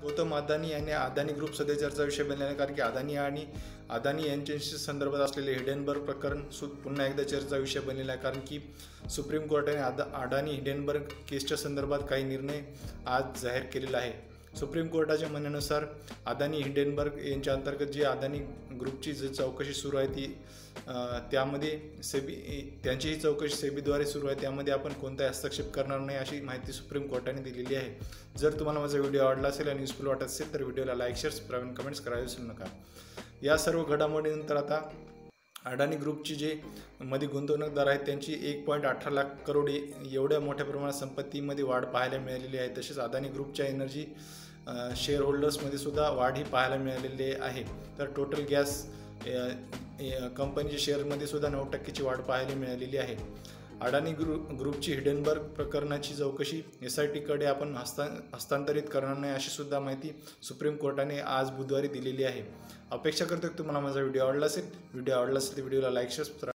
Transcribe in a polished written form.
गौतम अदानी आणि अदानी ग्रुप सध्या चर्चा विषय बनलेला आहे, कारण की अदानी आणि अदानी यांच्याशी संदर्भात असलेले हिडेनबर्ग प्रकरण पुन्हा एकदा चर्चा विषय बनलेला आहे, कारण की सुप्रीम कोर्टाने अदानी हिडेनबर्ग केसच्या संदर्भात काही निर्णय आज जाहीर केलेला आहे। सुप्रीम कोर्टाच्या म्हणण्यानुसार अदानी हिडेनबर्ग यांच्या अंतर्गत जी अदानी ग्रुपची जी चौकशी सुरू आहे ती त्यामध्ये त्यांची ही चौकशी सेबीद्वारे सुरू आहे, त्यामध्ये आपण कोणताही हस्तक्षेप करणार नाही अशी माहिती सुप्रीम कोर्टाने दिलेली आहे। जर तुम्हाला माझा व्हिडिओ आवडला असेल आणि युजफुल वाटत असेल तर व्हिडिओला लाईक, शेअर, सबस्क्राईब आणि कमेंट्स करायला विसरू नका। या सर्व घडामोडीनंतर आता अदानी ग्रुपची जे मध्ये गुंतवणूकदार आहेत त्यांची 1.18 लाख करोड एवढ्या मोठ्या प्रमाणात संपत्तीमध्ये वाढ पाहायला मिळालेली आहे। तसेच अदानी ग्रुपच्या एनर्जी शेअर होल्डर्समध्ये सुद्धा वाढ ही पाहायला मिळालेली आहे। तर टोटल गॅस कंपनीच्या शेअरमध्ये सुद्धा 9% वाढ पाहायला मिळालेली आहे। अदानी ग्रुपची हिडेनबर्ग प्रकरणाची चौकशी SITकडे आपण हस्तांतरित करणार नाही अशी सुद्धा माहिती सुप्रीम कोर्टाने आज बुधवारी दिलेली आहे। अपेक्षा करतो की तुम्हाला माझा व्हिडिओ आवडला असेल तर व्हिडिओला लाईक, शेअर